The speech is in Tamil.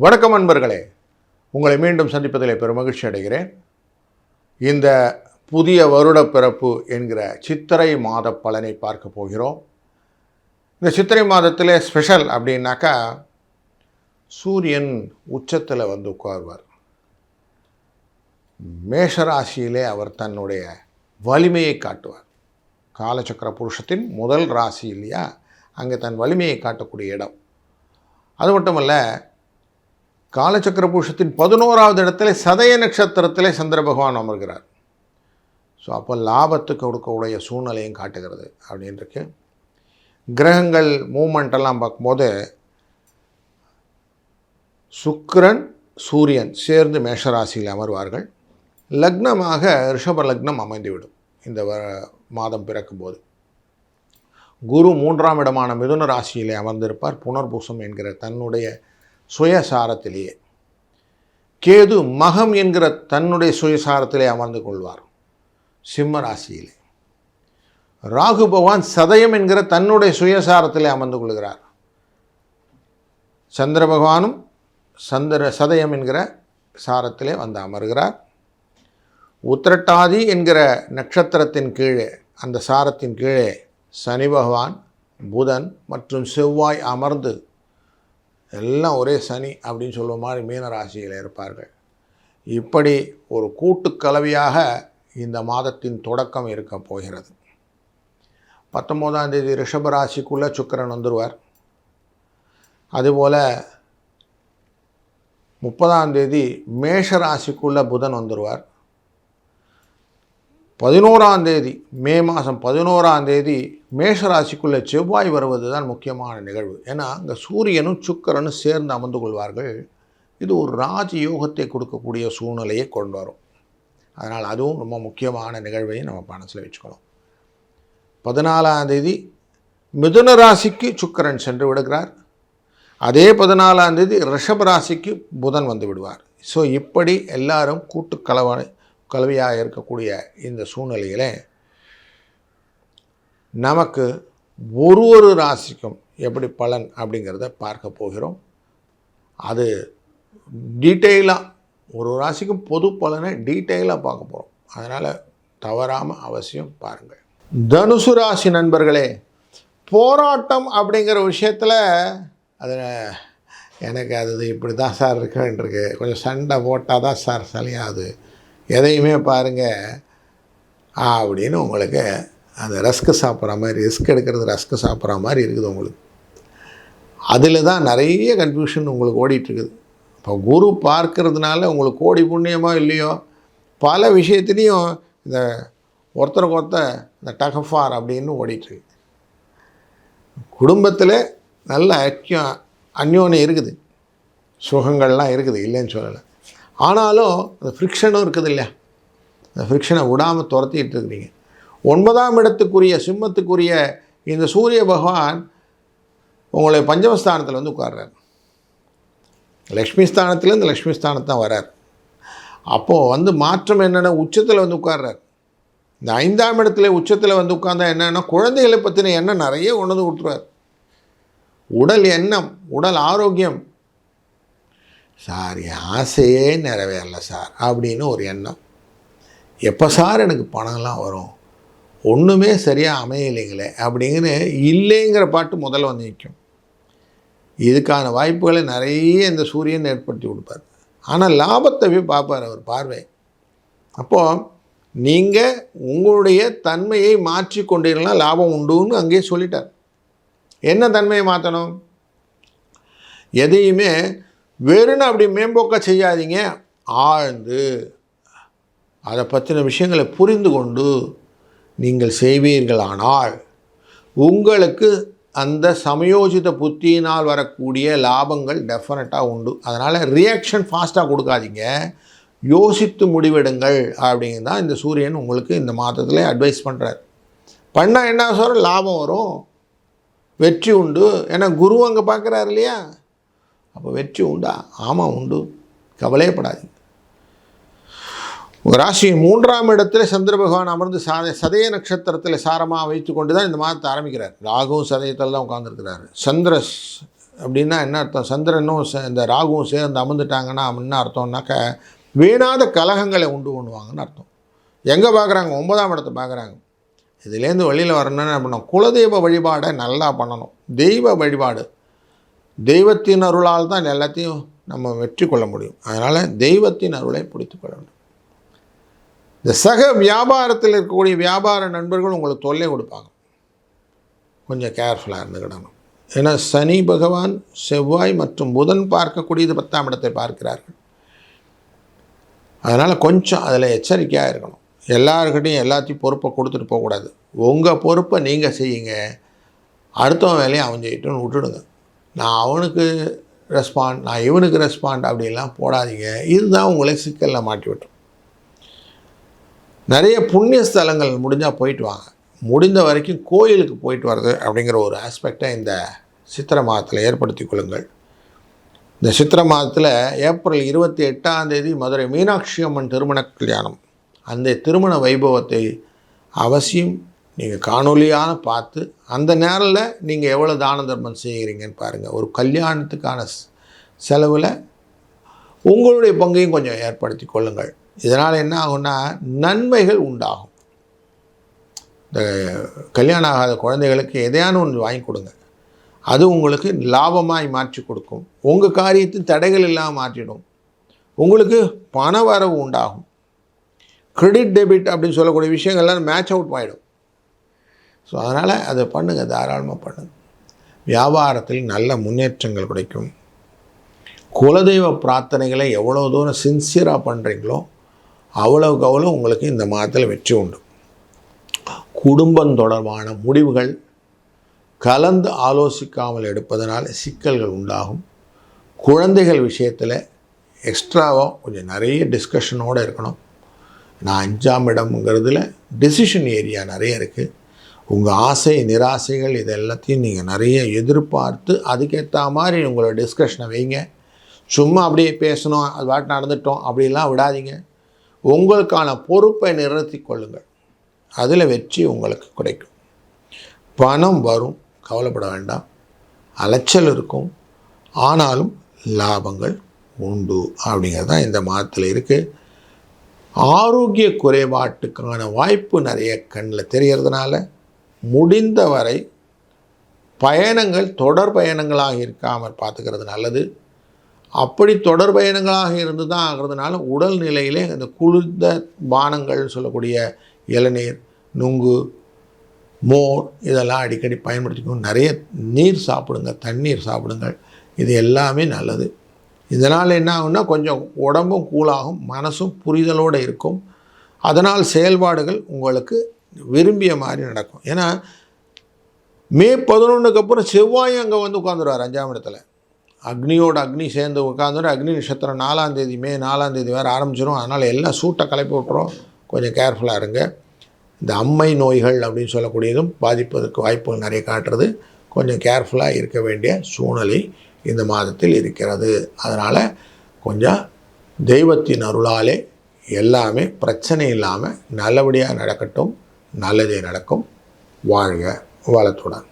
வணக்கம் அன்பர்களே, உங்களை மீண்டும் சந்திப்பதில் பெருமகிழ்ச்சி அடைகிறேன். இந்த புதிய வருட பிறப்பு என்கிற சித்திரை மாத பலனை பார்க்க போகிறோம். இந்த சித்திரை மாதத்தில் ஸ்பெஷல் அப்படின்னாக்கா சூரியன் உச்சத்தில் வந்து உட்கார்வார். மேஷராசியிலே அவர் தன்னுடைய வலிமையை காட்டுவார். காலச்சக்கர புருஷத்தின் முதல் ராசி இல்லையா, அங்கே தன் வலிமையை காட்டக்கூடிய இடம். அது மட்டுமல்ல, காலச்சக்கர புருஷத்தின் 11வது இடத்துல சதய நட்சத்திரத்திலே சந்திர பகவான் அமர்கிறார். ஸோ அப்போ லாபத்துக்கு கொடுக்கக்கூடிய சூழ்நிலையும் காட்டுகிறது அப்படின்ருக்கு. கிரகங்கள் மூமெண்டெல்லாம் பார்க்கும்போது சுக்கிரன் சூரியன் சேர்ந்து மேஷராசியில் அமர்வார்கள். லக்னமாக ரிஷப லக்னம் அமைந்துவிடும் இந்த மாதம் பிறக்கும்போது. குரு 3ஆம் இடமான மிதுன ராசியிலே அமர்ந்திருப்பார் புனர்பூசம் என்கிற தன்னுடைய சுயசாரத்திலேயே. கேது மகம் என்கிற தன்னுடைய சுயசாரத்திலே அமர்ந்து கொள்வார் சிம்ம ராசியிலே. ராகு பகவான் சதயம் என்கிற தன்னுடைய சுயசாரத்திலே அமர்ந்து கொள்கிறார். சந்திர பகவானும் சதயம் என்கிற சாரத்திலே வந்து அமர்கிறார். உத்திரட்டாதி என்கிற நட்சத்திரத்தின் கீழே, அந்த சாரத்தின் கீழே சனி பகவான், புதன் மற்றும் செவ்வாய் அமர்ந்து, எல்லாம் ஒரே சனி அப்படின்னு சொல்லுவ மாதிரி மீன ராசியில் இருப்பார்கள். இப்படி ஒரு கூட்டுக்கலவையாக இந்த மாதத்தின் தொடக்கம் இருக்க போகிறது. 19ஆம் தேதி ரிஷப ராசிக்குள்ளே சுக்கிரன் வந்துடுவார். அதுபோல் 30ஆம் தேதி மேஷ ராசிக்குள்ளே புதன் வந்துடுவார். 11ஆம் தேதி மே மாதம் 11ஆம் தேதி மேஷராசிக்குள்ளே செவ்வாய் வருவது தான் முக்கியமான நிகழ்வு. ஏன்னா அங்கே சூரியனும் சுக்கிரனும் சேர்ந்து அமர்ந்து கொள்வார்கள். இது ஒரு ராஜயோகத்தை கொடுக்கக்கூடிய சூழ்நிலையை கொண்டு வரும். அதனால் அதுவும் ரொம்ப முக்கியமான நிகழ்வையும் நம்ம மனசில் வச்சுக்கணும். 14ஆம் தேதி மிதுன ராசிக்கு சுக்கிரன் சென்று விடுகிறார். அதே 14ஆம் தேதி ரிஷப ராசிக்கு புதன் வந்து விடுவார். ஸோ இப்படி எல்லாரும் கலவையாக இருக்கக்கூடிய இந்த சூழ்நிலையில் நமக்கு ஒரு ராசிக்கும் எப்படி பலன் அப்படிங்கிறத பார்க்க போகிறோம். அது டீட்டெயிலாக ஒரு ராசிக்கும் பொது பலனை டீட்டெயிலாக பார்க்க போகிறோம். அதனால் தவறாமல் அவசியம் பாருங்கள். தனுசு ராசி நண்பர்களே, போராட்டம் அப்படிங்கிற விஷயத்தில் அது எனக்கு அது இப்படி தான் சார் இருக்குன்றிருக்கு. கொஞ்சம் சண்டை போட்டால் தான் சார் சரியாது, எதையுமே பாருங்கள் அப்படின்னு உங்களுக்கு அந்த ரஸ்க்கு சாப்பிட்ற மாதிரி, ரிஸ்க் எடுக்கிறது ரஸ்க்கு சாப்பிட்ற மாதிரி இருக்குது உங்களுக்கு. அதில் தான் நிறைய கன்ஃபியூஷன் உங்களுக்கு ஓடிட்டுருக்குது. இப்போ குரு பார்க்கறதுனால உங்களுக்கு கோடி புண்ணியமாக இல்லையோ, பல விஷயத்துலேயும் இந்த ஒருத்தருக்கு ஒருத்தர் இந்த டகஃபார் அப்படின்னு ஓடிட்டுருக்கு. குடும்பத்தில் நல்ல அந்யோன்யம் இருக்குது, சுகங்கள்லாம் இருக்குது, இல்லைன்னு சொல்லலை. ஆனாலும் அந்த ஃப்ரிக்ஷனும் இருக்குது இல்லையா, அந்த ஃப்ரிக்ஷனை விடாமல் துரத்திட்டு இருக்கிறீங்க. 9ஆம் இடத்துக்குரிய சிம்மத்துக்குரிய இந்த சூரிய பகவான் உங்களை பஞ்சமஸ்தானத்தில் வந்து உட்கார்றார். லக்ஷ்மி ஸ்தானத்துலேருந்து லக்ஷ்மி ஸ்தானத்தான் வர்றார். அப்போது வந்து மாற்றம் என்னென்னா உச்சத்தில் வந்து உட்கார்றார். இந்த 5ஆம் இடத்துல உச்சத்தில் வந்து உட்கார்ந்தா என்னென்னா குழந்தைகளை பற்றின எண்ணம் நிறைய கொண்டு வந்து விட்டுருவார். உடல் எண்ணம், உடல் ஆரோக்கியம், சார் என் ஆசையே நிறைவேறல சார் அப்படின்னு ஒரு எண்ணம். எப்போ சார் எனக்கு பணம்லாம் வரும், ஒன்றுமே சரியாக அமையலைங்களே அப்படிங்கிற இல்லைங்கிற பாட்டு முதல்ல வந்து நிற்கும். இதுக்கான வாய்ப்புகளை நிறைய இந்த சூரியன் ஏற்படுத்தி கொடுப்பார். ஆனால் லாபத்தை போய் பார்ப்பார் அவர் பார்வை. அப்போது நீங்கள் உங்களுடைய தன்மையை மாற்றி கொண்டீங்கன்னா லாபம் உண்டுன்னு அங்கேயே சொல்லிட்டார். என்ன தன்மையை மாற்றணும்? எதையுமே வெறுன்னு அப்படி மேம்போக்க செய்யாதீங்க. ஆழ்ந்து அதை பற்றின விஷயங்களை புரிந்து கொண்டு நீங்கள் செய்வீர்களானால் உங்களுக்கு அந்த சமயோஜித புத்தியினால் வரக்கூடிய லாபங்கள் டெஃபினட்டாக உண்டு. அதனால் ரியாக்ஷன் ஃபாஸ்ட்டாக கொடுக்காதீங்க, யோசித்து முடிவெடுங்கள் அப்படிங்கிறது தான் இந்த சூரியன் உங்களுக்கு இந்த மாதத்தில் அட்வைஸ் பண்ணுறார். பண்ணால் என்ன சொல்கிற, லாபம் வரும், வெற்றி உண்டு. ஏன்னா குரு அங்கே பார்க்குறாரு இல்லையா, அப்போ வெற்றி உண்டா? ஆமாம் உண்டு, கவலையப்படாதீங்க. உங்கள் ராசி 3ஆம் இடத்துல சந்திர பகவான் அமர்ந்து சதய நட்சத்திரத்தில் சாரமாக வைத்து கொண்டு தான் இந்த மாதத்தை ஆரம்பிக்கிறார். ராகுவும் சதயத்தில் தான் உட்கார்ந்துருக்கிறாரு. அப்படின்னா என்ன அர்த்தம்? சந்திரனும் இந்த ராகுவும் சேர்ந்து அமர்ந்துட்டாங்கன்னா என்ன அர்த்தம்னாக்க வீணாத கலகங்களை உண்டு பண்ணுவாங்கன்னு அர்த்தம். எங்கே பார்க்குறாங்க? 9ஆம் இடத்தை பார்க்குறாங்க. இதுலேருந்து வெளியில் வரணும்னு என்ன பண்ணணும்? குலதெய்வ வழிபாடை நல்லா பண்ணணும். தெய்வ வழிபாடு, தெய்வத்தின் அருளால் தான் எல்லாத்தையும் நம்ம வெற்றி கொள்ள முடியும். அதனால் தெய்வத்தின் அருளை பிடித்து கொள்ள வேண்டும். இந்த சக வியாபாரத்தில் இருக்கக்கூடிய வியாபார நண்பர்கள் உங்களுக்கு தொல்லை கொடுப்பாங்க. கொஞ்சம் கேர்ஃபுல்லாக இருந்துக்கிடணும். ஏன்னா சனி பகவான், செவ்வாய் மற்றும் புதன் பார்க்கக்கூடியது 10ஆம் இடத்தை பார்க்கிறார்கள். அதனால் கொஞ்சம் அதில் எச்சரிக்கையாக இருக்கணும். எல்லாருக்கிட்டையும் எல்லாத்தையும் பொறுப்பை கொடுத்துட்டு போகக்கூடாது. உங்கள் பொறுப்பை நீங்கள் செய்யுங்க, அடுத்தவன் வேலையை அவன் செய்யட்டுன்னு விட்டுடுங்க. நான் அவனுக்கு ரெஸ்பாண்ட், நான் இவனுக்கு ரெஸ்பாண்ட் அப்படிலாம் போடாதீங்க. இதுதான் உங்களை சிக்கலில் மாட்டி விட்டுரும். நிறைய புண்ணிய ஸ்தலங்கள் முடிஞ்சால் போயிட்டு வாங்க. முடிந்த வரைக்கும் கோயிலுக்கு போயிட்டு வர்றது அப்படிங்கிற ஒரு ஆஸ்பெக்டை இந்த சித்திரை மாதத்தில் ஏற்படுத்தி கொள்ளுங்கள். இந்த சித்திரை மாதத்தில் ஏப்ரல் 28 மதுரை மீனாட்சி அம்மன் திருமண கல்யாணம். அந்த திருமண வைபவத்தை அவசியம் நீங்கள் காணொலியான பார்த்து அந்த நேரில் நீங்கள் எவ்வளோ தான தர்மம் செய்கிறீங்கன்னு பாருங்கள். ஒரு கல்யாணத்துக்கான செலவில் உங்களுடைய பங்கையும் கொஞ்சம் ஏற்படுத்தி கொள்ளுங்கள். இதனால் என்ன ஆகும்னா நன்மைகள் உண்டாகும். இந்த கல்யாணம் ஆகாத குழந்தைகளுக்கு எதையான ஒன்று வாங்கி கொடுங்க. அது உங்களுக்கு லாபமாய் மாற்றி கொடுக்கும். உங்கள் காரியத்தின் தடைகள் இல்லாமல் மாற்றிடும். உங்களுக்கு பண வரவு உண்டாகும். கிரெடிட் டெபிட் அப்படின்னு சொல்லக்கூடிய விஷயங்கள்லாம் மேட்ச் அவுட் ஆகிடும். ஸோ அதனால் அதை பண்ணுங்கள், தாராளமாக பண்ணுங்கள். வியாபாரத்தில் நல்ல முன்னேற்றங்கள் கிடைக்கும். குலதெய்வ பிரார்த்தனைகளை எவ்வளோ தூரம் சின்சியராக பண்ணுறீங்களோ அவ்வளவுக்கு அவ்வளோ உங்களுக்கு இந்த மாதத்தில் வெற்றி உண்டு. குடும்பம் தொடர்பான முடிவுகள் கலந்து ஆலோசிக்காமல் எடுப்பதனால் சிக்கல்கள் உண்டாகும். குழந்தைகள் விஷயத்தில் எக்ஸ்ட்ராவாக கொஞ்சம் நிறைய டிஸ்கஷனோடு இருக்கணும். நான் 5ஆம் இடம்ங்கிறதுல டெசிஷன் ஏரியா நிறைய இருக்குது. உங்கள் ஆசை நிராசைகள் இது எல்லாத்தையும் நீங்கள் நிறைய எதிர்பார்த்து அதுக்கேற்ற மாதிரி உங்களோட டிஸ்கஷனை வைங்க. சும்மா அப்படியே பேசணும், அது வாட்டு நடந்துட்டோம் அப்படிலாம் விடாதீங்க. உங்களுக்கான பொறுப்பை நிறுத்தி கொள்ளுங்கள். அதில் வெற்றி உங்களுக்கு கிடைக்கும். பணம் வரும், கவலைப்பட வேண்டாம். அலைச்சல் இருக்கும், ஆனாலும் லாபங்கள் உண்டு அப்படிங்கிறது தான் இந்த மாதத்தில் இருக்குது. ஆரோக்கிய குறைபாட்டுக்கான வாய்ப்பு நிறைய கண்ணில் தெரிகிறதுனால முடிந்த வரை பயணங்கள் தொடர் பயணங்களாக இருக்காமல் பார்த்துக்கிறது நல்லது. அப்படி தொடர் பயணங்களாக இருந்து தான் ஆகிறதுனால உடல்நிலையிலே அந்த குளிர்ந்த பானங்கள்னு சொல்லக்கூடிய இளநீர், நுங்கு, மோர் இதெல்லாம் அடிக்கடி பயன்படுத்திக்கணும். நிறைய நீர் சாப்பிடுங்க, தண்ணீர் சாப்பிடுங்கள். இது எல்லாமே நல்லது. இதனால் என்ன ஆகும்னா கொஞ்சம் உடம்பும் கூலாகும், மனசும் புரிதலோடு இருக்கும். அதனால் செயல்பாடுகள் உங்களுக்கு விரும்பிய மாதிரி நடக்கும். ஏன்னா மே 11க்கு அப்புறம் செவ்வாய் அங்கே வந்து உட்காந்துருவார் 5ஆம் இடத்துல. அக்னியோட அக்னி சேர்ந்து உட்காந்துரு. அக்னி நட்சத்திரம் 4ஆம் தேதி, மே 4ஆம் தேதி வேறு ஆரம்பிச்சிடும். அதனால் எல்லாம் சூட்டை கிளப்பி விட்டுரும். கொஞ்சம் கேர்ஃபுல்லாக இருங்க. இந்த அம்மை நோய்கள் அப்படின்னு சொல்லக்கூடியதும் பாதிப்பதற்கு வாய்ப்புகள் நிறைய காட்டுறது. கொஞ்சம் கேர்ஃபுல்லாக இருக்க வேண்டிய சூழ்நிலை இந்த மாதத்தில் இருக்கிறது. அதனால் கொஞ்சம் தெய்வத்தின் அருளாலே எல்லாமே பிரச்சனை இல்லாமல் நல்லபடியாக நடக்கட்டும். நல்லதே நடக்கும். வாழ்க வளத்துடன்.